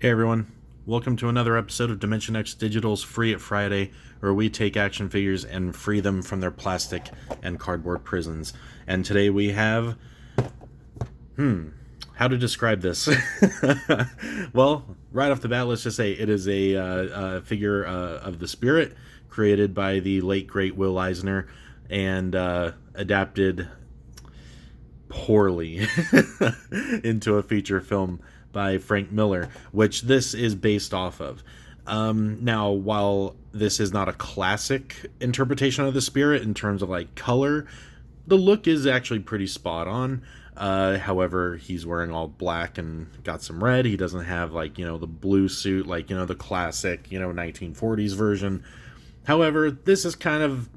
Hey everyone, welcome to another episode of Dimension X Digital's Free It Friday, where we take action figures and free them from their plastic and cardboard prisons. And today we have... how to describe this? Well, right off the bat, let's just say it is a figure of the Spirit, created by the late, great Will Eisner, and adapted poorly into a feature film by Frank Miller, which this is based off of. Now, while this is not a classic interpretation of the Spirit in terms of like color, the look is actually pretty spot on. However, he's wearing all black and got some red. He doesn't have like, the blue suit, like, the classic, 1940s version. However, this is kind of,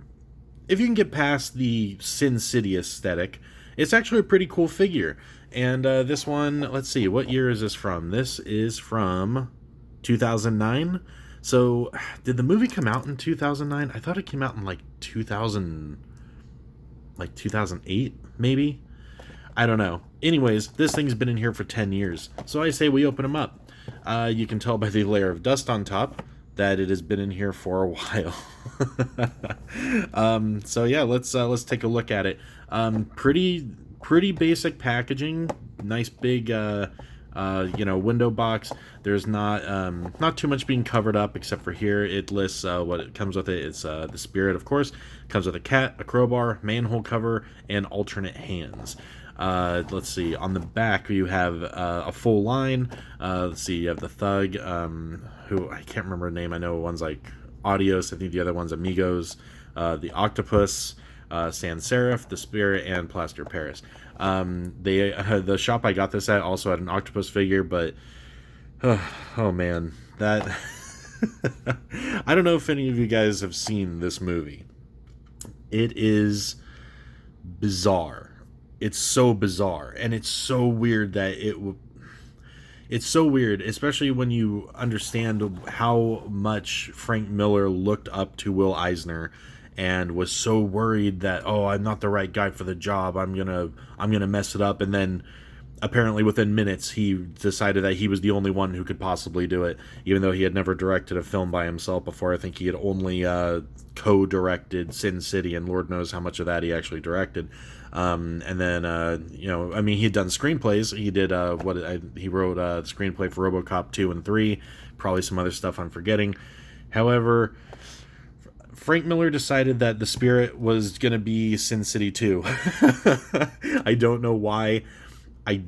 if you can get past the Sin City aesthetic, it's actually a pretty cool figure. And this one, let's see, what year is this from? This is from 2009. So, did the movie come out in 2009? I thought it came out in like 2008, maybe? I don't know. Anyways, this thing's been in here for 10 years. So I say we open them up. You can tell by the layer of dust on top that it has been in here for a while. So yeah, let's take a look at it. Pretty basic packaging. Nice big window box. There's not too much being covered up except for here. It lists what it comes with. It's the Spirit, of course. Comes with a cat, a crowbar, manhole cover, and alternate hands. Let's see. On the back, you have a full line. Let's see. You have the Thug, who I can't remember her name. I know one's like Audios. I think the other one's Amigos. The Octopus, Sans Serif, the Spirit, and Plaster Paris. The shop I got this at also had an Octopus figure, but oh man, that I don't know if any of you guys have seen this movie. It is bizarre. It's so bizarre, and it's so weird that it's so weird, especially when you understand how much Frank Miller looked up to Will Eisner and was so worried that, oh, I'm not the right guy for the job, I'm gonna mess it up. And then apparently within minutes he decided that he was the only one who could possibly do it, even though he had never directed a film by himself before. I think he had only co-directed Sin City, and Lord knows how much of that he actually directed. And then he had done screenplays. He did he wrote the screenplay for RoboCop 2 and 3, probably some other stuff I'm forgetting. However, Frank Miller decided that the Spirit was going to be Sin City 2. I don't know why. I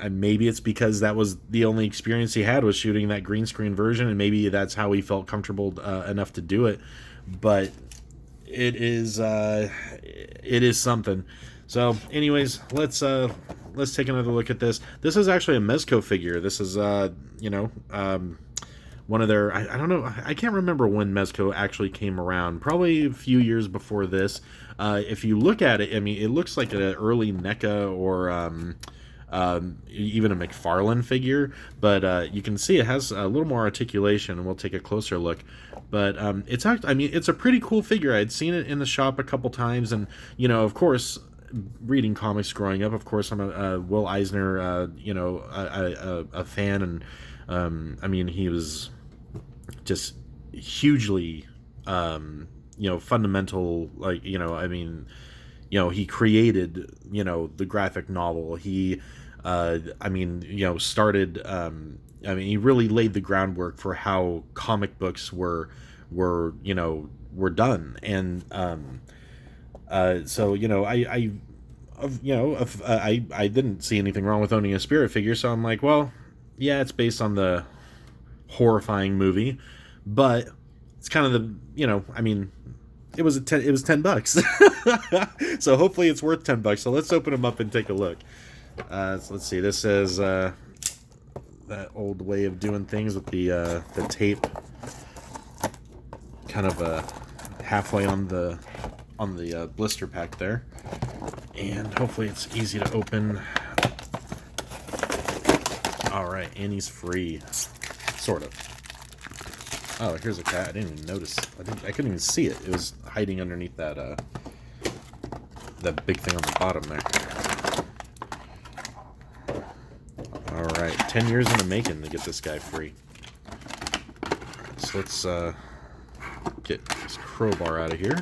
maybe it's because that was the only experience he had, was shooting that green screen version, and maybe that's how he felt comfortable enough to do it. But it is something. So, anyways, let's take another look at this. This is actually a Mezco figure. This is one of their, I don't know, I can't remember when Mezco actually came around. Probably a few years before this. If you look at it, I mean, it looks like an early NECA or even a McFarlane figure, but you can see it has a little more articulation, and we'll take a closer look. But it's a pretty cool figure. I'd seen it in the shop a couple times, and of course, reading comics growing up, of course, I'm a Will Eisner, a fan, and he was just hugely fundamental, he created the graphic novel. He started he really laid the groundwork for how comic books were done. And I didn't see anything wrong with owning a Spirit figure, so I'm like, well, yeah, it's based on the horrifying movie, but it's kind of it was $10. So hopefully it's worth $10. So let's open them up and take a look. So let's see. This is that old way of doing things with the tape kind of halfway on the blister pack there, and hopefully it's easy to open. All right, and he's free, sort of. Oh, here's a cat. I didn't even notice. I couldn't even see it. It was hiding underneath that big thing on the bottom there. All right, 10 years in the making to get this guy free. Alright, so let's get this crowbar out of here.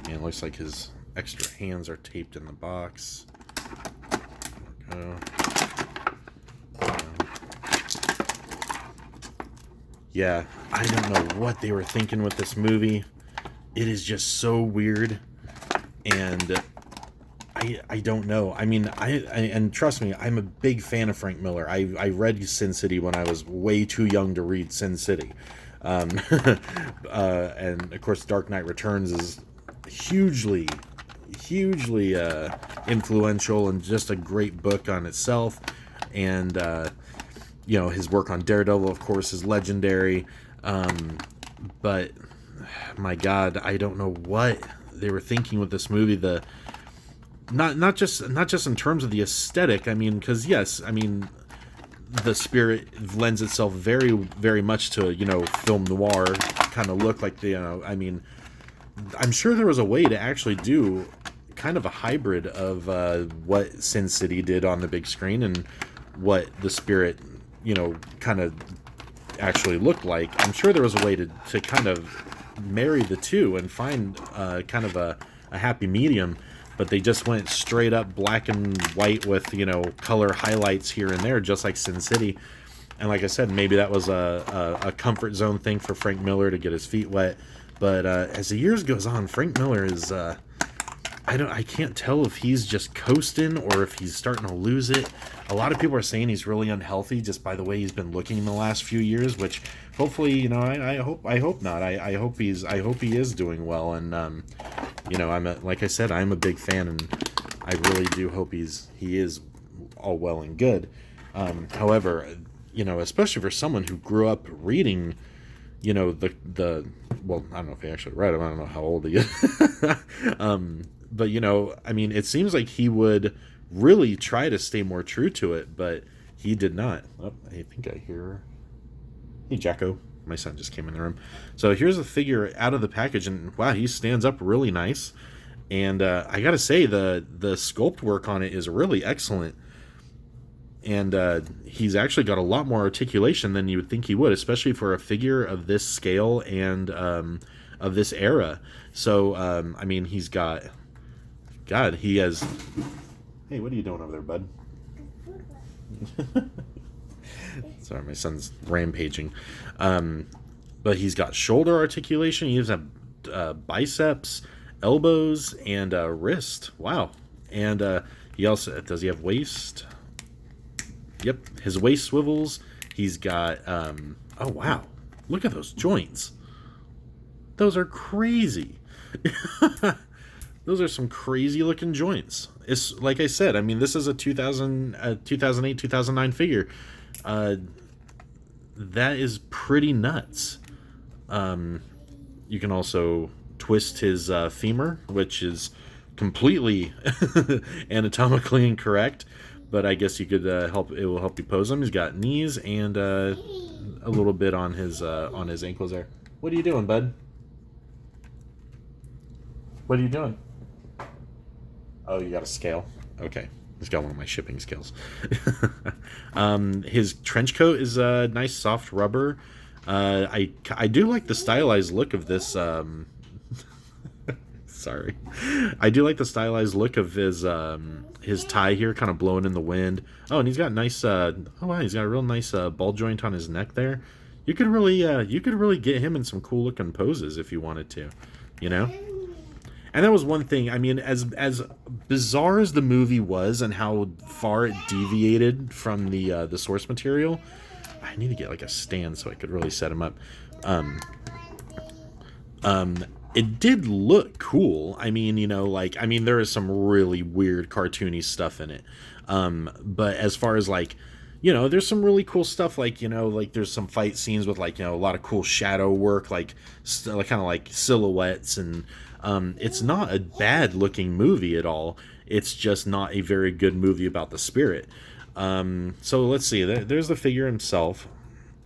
And it looks like his extra hands are taped in the box. There we go. Yeah, I don't know what they were thinking with this movie. It is just so weird, and I don't know. I mean, and trust me, I'm a big fan of Frank Miller. I read Sin City when I was way too young to read Sin City, and of course, Dark Knight Returns is hugely influential and just a great book on itself, and you know, his work on Daredevil, of course, is legendary. But my God, I don't know what they were thinking with this movie. Not just in terms of the aesthetic. I mean, because yes, I mean, the Spirit lends itself very, very much to, you know, film noir kind of look. Like, you know, I mean, I'm sure there was a way to actually do kind of a hybrid of what Sin City did on the big screen and what the Spirit, you know, kind of actually looked like. I'm sure there was a way to kind of marry the two and find kind of a happy medium, but they just went straight up black and white with, you know, color highlights here and there, just like Sin City. And like I said, maybe that was a comfort zone thing for Frank Miller to get his feet wet. But as the years goes on, Frank Miller is I can't tell if he's just coasting or if he's starting to lose it. A lot of people are saying he's really unhealthy just by the way he's been looking in the last few years, which hopefully, you know, I hope not. I hope he is doing well, and you know, like I said, I'm a big fan, and I really do hope he is all well and good. However, you know, especially for someone who grew up reading, you know, the well, I don't know if he actually read him. I don't know how old he is. But, you know, I mean, it seems like he would really try to stay more true to it, but he did not. Oh, I think I hear... Hey, Jacko. My son just came in the room. So here's a figure out of the package, and wow, he stands up really nice. And I gotta say, the sculpt work on it is really excellent. And he's actually got a lot more articulation than you would think he would, especially for a figure of this scale and of this era. So, I mean, he's got... God, he has... Hey, what are you doing over there, bud? Sorry, my son's rampaging. But he's got shoulder articulation. He has biceps, elbows, and wrist. Wow. And he also... Does he have waist? Yep, his waist swivels. He's got... oh, wow. Look at those joints. Those are crazy. Those are some crazy looking joints. It's like I said, I mean, this is a 2008, 2009 figure. That is pretty nuts. You can also twist his femur, which is completely anatomically incorrect, but I guess you could help. It will help you pose him. He's got knees and a little bit on his ankles there. What are you doing, bud? What are you doing? Oh, you got a scale? Okay. He's got one of my shipping scales. His trench coat is a nice soft rubber. I do like the stylized look of this. Sorry. I do like the stylized look of his tie here, kind of blowing in the wind. Oh, and he's got nice... oh, wow, he's got a real nice ball joint on his neck there. You could really get him in some cool looking poses if you wanted to, you know? And that was one thing. I mean, as bizarre as the movie was and how far it deviated from the source material, I need to get like a stand so I could really set him up. It did look cool. I mean, you know, like, I mean, there is some really weird cartoony stuff in it. But as far as like, you know, there's some really cool stuff, like, you know, like there's some fight scenes with like, you know, a lot of cool shadow work, like kind of like silhouettes, and it's not a bad looking movie at all. It's just not a very good movie about the Spirit. So let's see, there's the figure himself,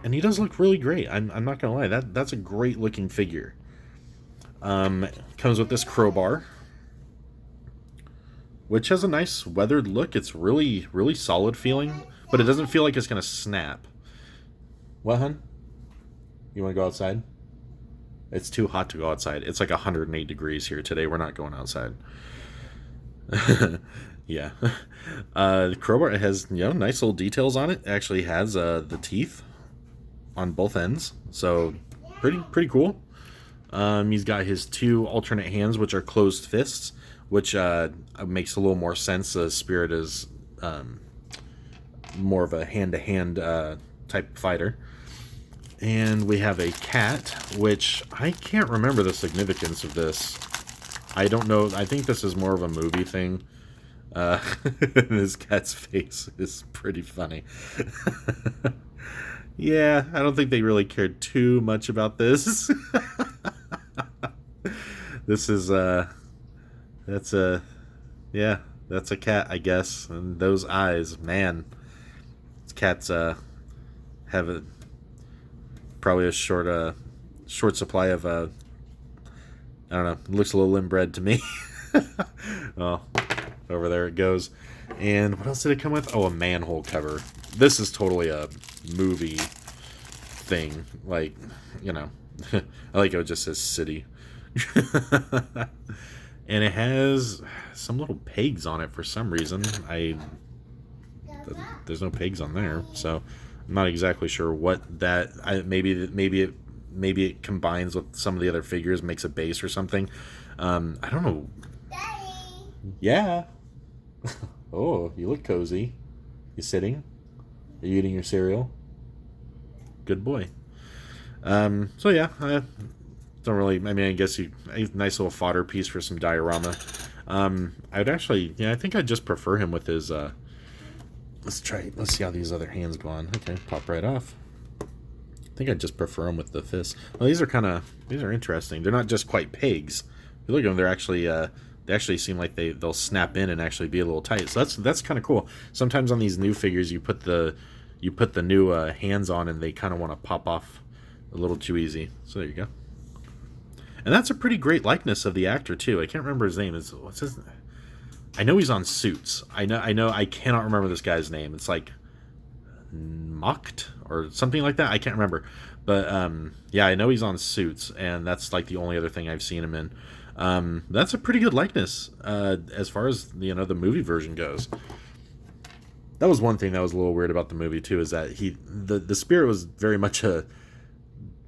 and he does look really great. I'm not gonna lie, that's a great looking figure. Comes with this crowbar, which has a nice weathered look. It's really, really solid feeling. but it doesn't feel like it's gonna snap. What, hun? You want to go outside? It's too hot to go outside. It's like 108 degrees here today. We're not going outside. Yeah. The crowbar has, nice little details on it. It actually has the teeth on both ends, so pretty cool. He's got his 2 alternate hands, which are closed fists, which makes a little more sense. The Spirit is more of a hand-to-hand type fighter. And we have a cat, which I can't remember the significance of this. I don't know. I think this is more of a movie thing. This cat's face is pretty funny. Yeah, I don't think they really cared too much about this. This is, that's a cat, I guess. And those eyes, man. Cats, have probably a short supply of, I don't know, it looks a little inbred to me. Oh, over there it goes. And what else did it come with? Oh, a manhole cover. This is totally a movie thing. Like, I like how it just says city. And it has some little pegs on it for some reason. There's no pegs on there, so I'm not exactly sure what that. Maybe it combines with some of the other figures, makes a base or something. I don't know. Daddy. Yeah. Oh, you look cozy. You sitting? Are you eating your cereal? Good boy. So yeah, I don't really. I mean, I guess a nice little fodder piece for some diorama. I'd actually, I think I'd just prefer him with his. Let's see how these other hands go on. Okay, pop right off. I think I'd just prefer them with the fists. Well, these are interesting. They're not just quite pegs. If you look at them, they actually seem like they'll snap in and actually be a little tight. So that's kind of cool. Sometimes on these new figures, you put the new hands on and they kind of want to pop off a little too easy. So there you go. And that's a pretty great likeness of the actor too. I can't remember his name. What's his? I know he's on Suits. I know. I cannot remember this guy's name. It's like Mocked or something like that. I can't remember. But yeah, I know he's on Suits, and that's like the only other thing I've seen him in. That's a pretty good likeness as far as the movie version goes. That was one thing that was a little weird about the movie too, is that the Spirit was very much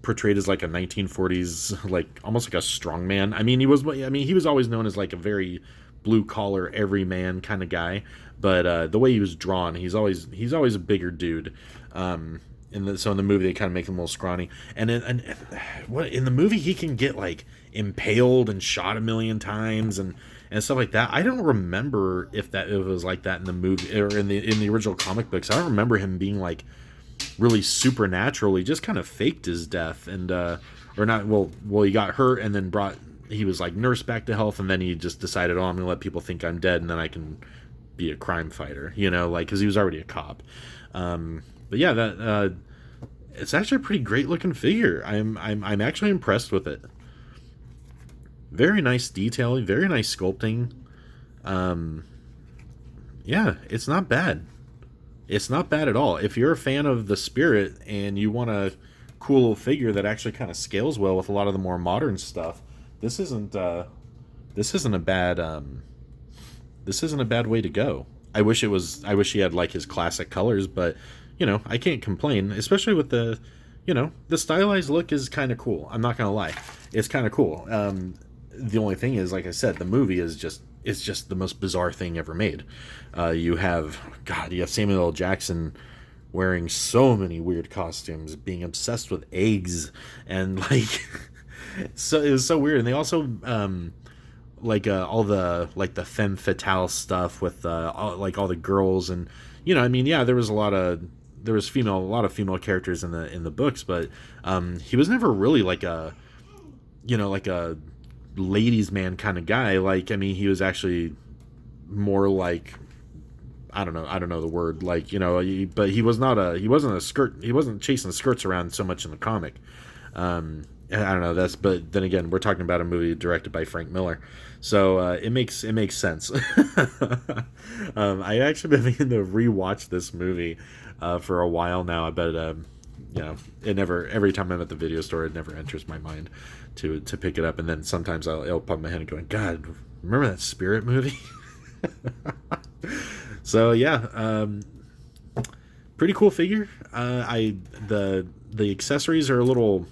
portrayed as like a 1940s, like almost like a strongman. I mean, he was always known as like a very blue collar everyman kind of guy, but the way he was drawn, he's always a bigger dude. So in the movie they kind of make him a little scrawny, and in the movie he can get like impaled and shot a million times and stuff like that. I don't remember if it was like that in the movie or in the original comic books. I don't remember him being like really supernatural. He just kind of faked his death and or not. Well, he got hurt and then he was like nursed back to health, and then he just decided, I'm gonna let people think I'm dead, and then I can be a crime fighter, like, because he was already a cop. But yeah, that it's actually a pretty great looking figure. I'm actually impressed with it. Very nice detailing, very nice sculpting. Yeah, it's not bad. It's not bad at all. If you're a fan of the Spirit and you want a cool little figure that actually kind of scales well with a lot of the more modern stuff, this isn't a bad way to go. I wish he had like his classic colors, but I can't complain, especially with the stylized look is kind of cool. I'm not gonna lie, it's kind of cool. The only thing is, like I said, the movie is just the most bizarre thing ever made. You have Samuel L. Jackson wearing so many weird costumes, being obsessed with eggs, and like so it was so weird. And they also all the femme fatale stuff with all the girls, and there was a lot of female characters in the books, but he was never really like a ladies man kind of guy. Like, I mean, he was actually more like, I don't know the word, like, but he wasn't chasing skirts around so much in the comic. And I don't know. But then again, we're talking about a movie directed by Frank Miller, so it makes sense. I actually been meaning to rewatch this movie for a while now. I bet it never. Every time I'm at the video store, it never enters my mind to pick it up, and then sometimes it'll pop in my head and going, God, remember that Spirit movie? So yeah, pretty cool figure. The accessories are a little.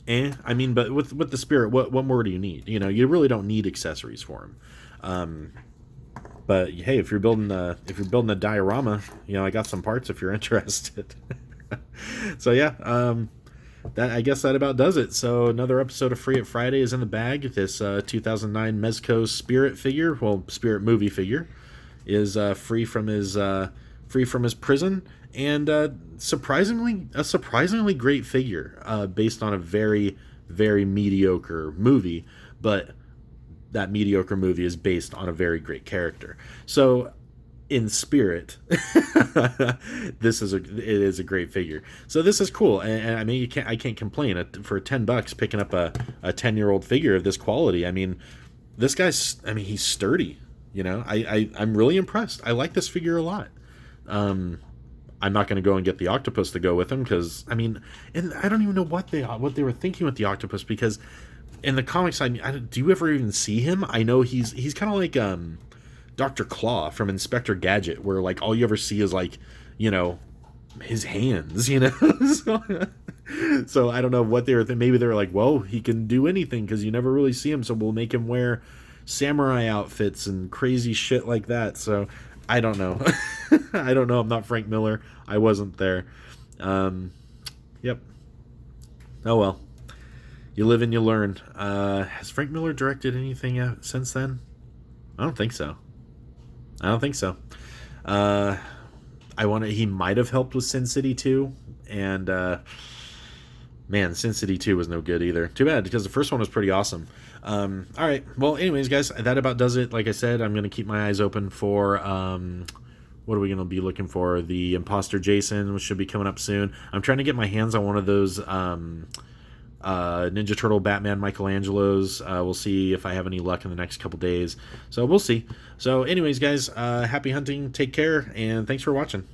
I mean, but with the Spirit, what more do you need? You really don't need accessories for him. But hey, if you're building a diorama, I got some parts if you're interested. So yeah, I guess that about does it. So another episode of Free It Friday is in the bag. This 2009 Mezco Spirit figure, Spirit movie figure, is free from his prison. And a surprisingly great figure, based on a very, very mediocre movie, but that mediocre movie is based on a very great character. So, in spirit, it is a great figure. So this is cool, and I mean, I can't complain for $10 picking up a 10-year-old figure of this quality. I mean, this guy's, he's sturdy. I'm really impressed. I like this figure a lot. I'm not going to go and get the octopus to go with him because, and I don't even know what they were thinking with the octopus, because in the comics, do you ever even see him? I know he's kind of like Dr. Claw from Inspector Gadget, where like all you ever see is like, his hands, So I don't know what they were thinking. Maybe they were like, well, he can do anything because you never really see him, so we'll make him wear samurai outfits and crazy shit like that. So I don't know. I don't know. I'm not Frank Miller. I wasn't there. Yep. Oh well. You live and you learn. Has Frank Miller directed anything since then? I don't think so. He might have helped with Sin City 2, and man, Sin City 2 was no good either. Too bad, because the first one was pretty awesome. All right. Well, anyways, guys, that about does it. Like I said, I'm going to keep my eyes open for, what are we going to be looking for? The Imposter Jason, which should be coming up soon. I'm trying to get my hands on one of those Ninja Turtle Batman Michelangelos. We'll see if I have any luck in the next couple days. So we'll see. So anyways, guys, happy hunting. Take care, and thanks for watching.